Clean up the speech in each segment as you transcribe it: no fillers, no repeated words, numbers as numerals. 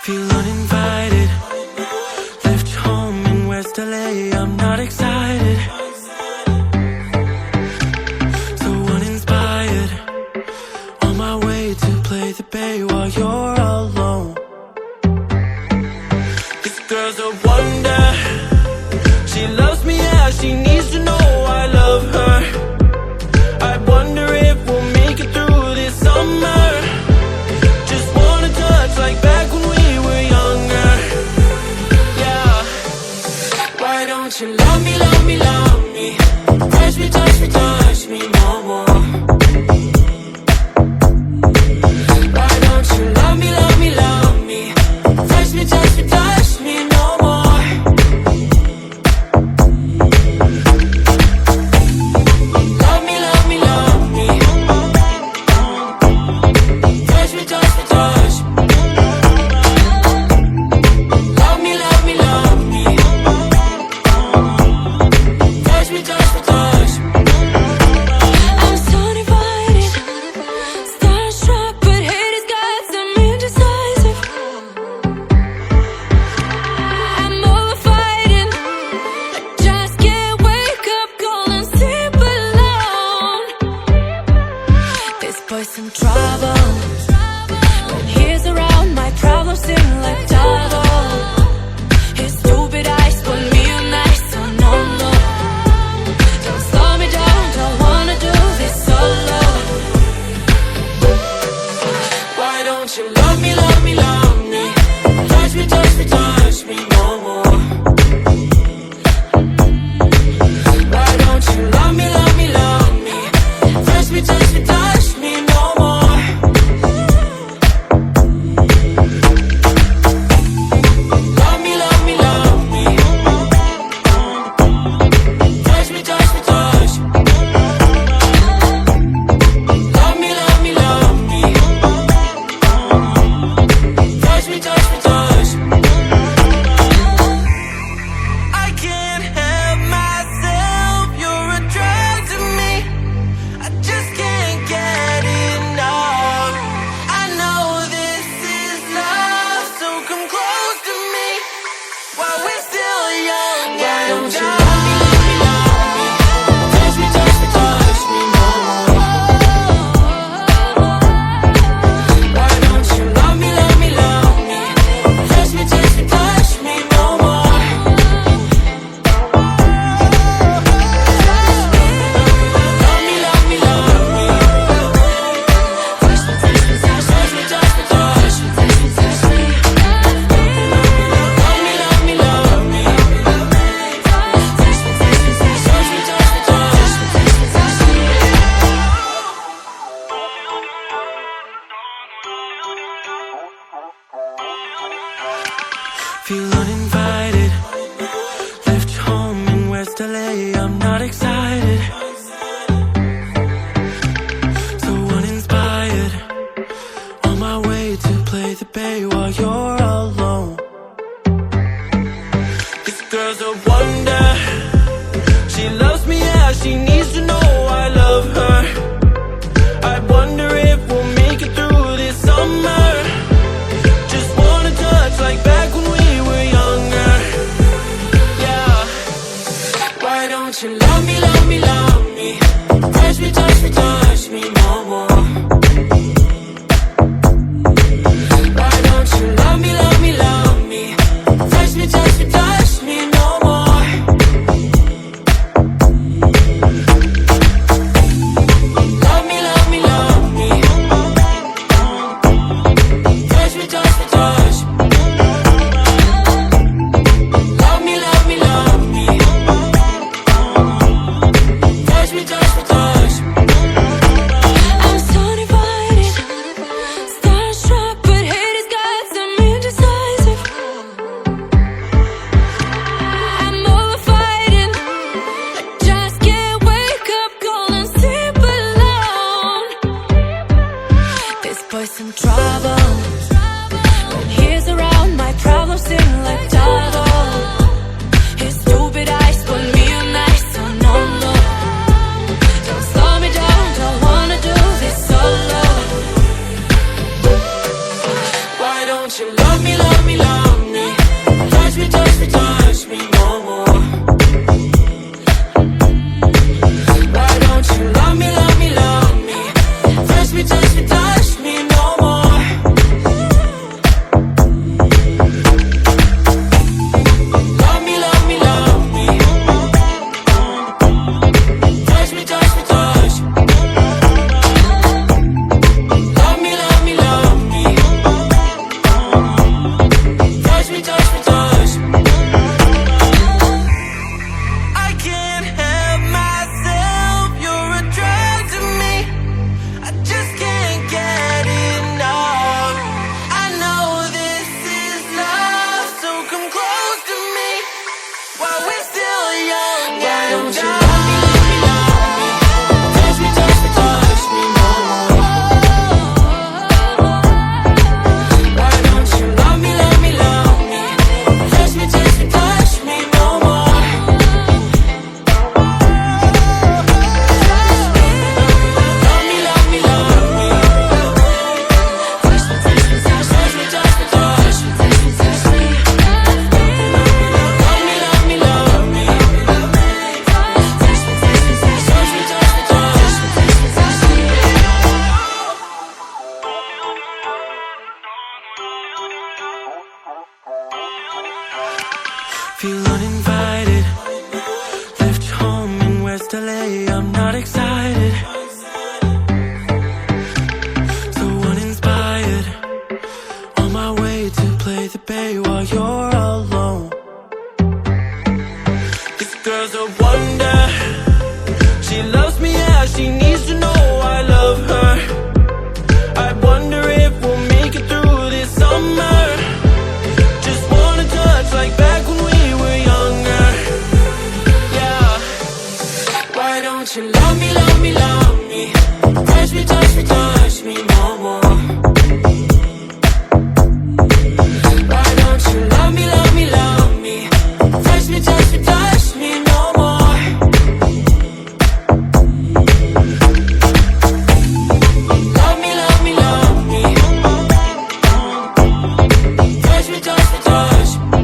Feel uninvited. Left home in West LA, I'm not excited. So uninspired. On my way to play the bay while you're alone. This girl's a wonder. She loves me, yeah, she needs to know I love her. I wonder if we'll make it through this summer. Just wanna touch like back when we were younger. Yeah. Why don't you love me, love me, love me? Touch me, touch me, touch me no more. Why don't you love me, love me, love me? Touch me, touch me, touch me no more. Love me, love me, love me. Touch me, touch me, touch me. Love me, love me, love me. Touch me, touch me, touch me. I'm so divided, starstruck, but haters got some indecisive. I'm over fighting, I just can't wake up cold and sleep alone. This boy's some trouble. When he's around, my problems seem like double. His stupid eyes put me on ice, so no, no. Don't slow me down, don't wanna do this solo. Why don't you love me, love me, love me? Touch me, touch me, touch me no more. Why don't you love me, love me, love me? Touch me, touch me, touch me no more. Love me, love me, love me. Touch me, touch me, touch me. Love me, love me, love me. Touch me, touch me, touch me. I can't help myself, you're a drug to me. I just can't get enough. I know this is love, so come close to me while we're still young. Why don't you love me, love me, love me? Touch me, touch me, touch me no more. Why don't you love me, love me, love me? Touch me, touch me, touch me no more. Love me, love me, love me. Touch me, touch me, touch me, touch me, touch me, touch me, touch me. Love me, love me, love me. Touch me, touch me, touch me, touch me, touch me, touch me, touch me, touch me. Feel uninvited. Left home in West LA, I'm not excited. So uninspired. On my way to play the bay while you're alone. This girl's a wonder. She loves me, yeah, she needs to know I love her. I wonder if we'll make it through this summer. Just wanna touch like back when we were younger. Yeah. Why don't you love me, love me, love me? Touch me, touch me, touch me no more. Why don't you love me, love me, love me? Touch me, touch me, touch me no more. Love me, love me, love me. Touch me, touch me, touch me. Love me, love me, love me. Touch me, touch me, touch me. I'm so divided, starstruck, but haters got some indecisive. I'm over fighting, I just can't wake up cold and sleep alone. This boy's some trouble. When he's around, my problems seem like double. His stupid eyes put me on ice, so no, no. Don't slow me down, don't wanna do this solo. Why don't you love me, love me? LA, I'm not excited, so uninspired. On my way to play the bay while you're alone. This girl's a wonder. She loves me, yeah, she needs to know I love her. I wonder if we'll make it through this summer. Just wanna touch like back when we were younger. Yeah. Why don't you love me, love me, love me? Touch me, touch me, touch me no more. Why don't you love me, love me, love me? Touch me, touch me, touch me no more. Love me, love me, love me. Touch me, touch me, touch me.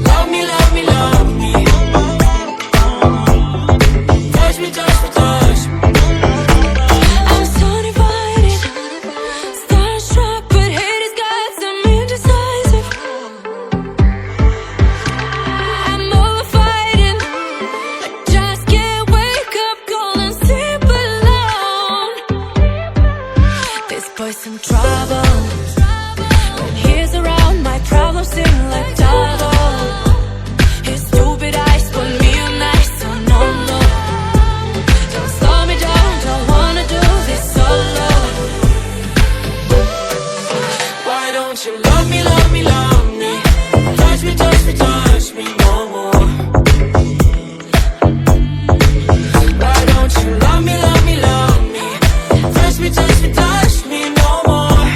Love me, love me, love me. Touch me, touch me, touch me. I'm so divided, starstruck, but haters got some indecisive. I'm over fighting, I just can't wake up, cold and sleep alone. This boy's some trouble. When he's around, my problems seem like double. His stupid eyes put me on ice, so no, no. Don't slow me down, don't wanna do this solo. Why don't you love me, love me, love me? Touch me, touch me, touch me no more. Why don't you love me, love me, love me? Touch me, touch me, touch me no more.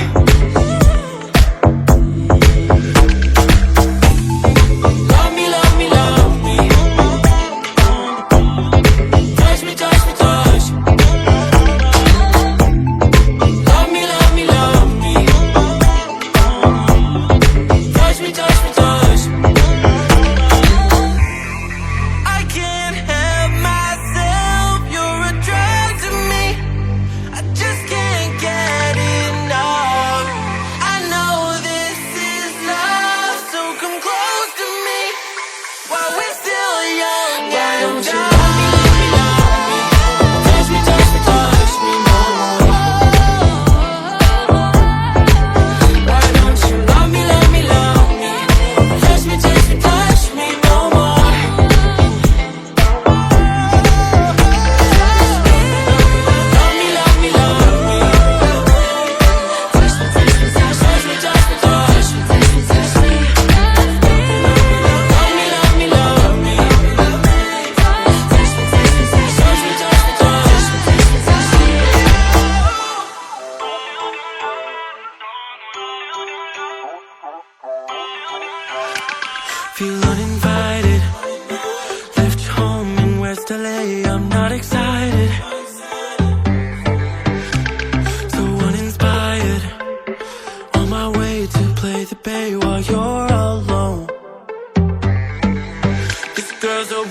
Love me, love me, love me. Touch me, touch me, touch me. Love me, love me, love me. Touch me, touch me, touch me. I can't help myself, you're a drug to me. I just can't get enough. I know this is love, so come close to me while we're still young. Why don't you love me, love me, love me? Touch me, touch me, touch me no more. Why don't you love me, love me, love me? Touch me, touch me, touch me no more. Love me, love me, love me. Touch me, touch me, touch me, touch me, touch me, touch me, touch me. Love me, love me, love me. Touch me, touch me, touch me, touch me, touch me, touch me, touch me. Feel uninvited. Left home in West LA, I'm not excited, so uninspired. On my way to play the bay while you're alone. This girl's a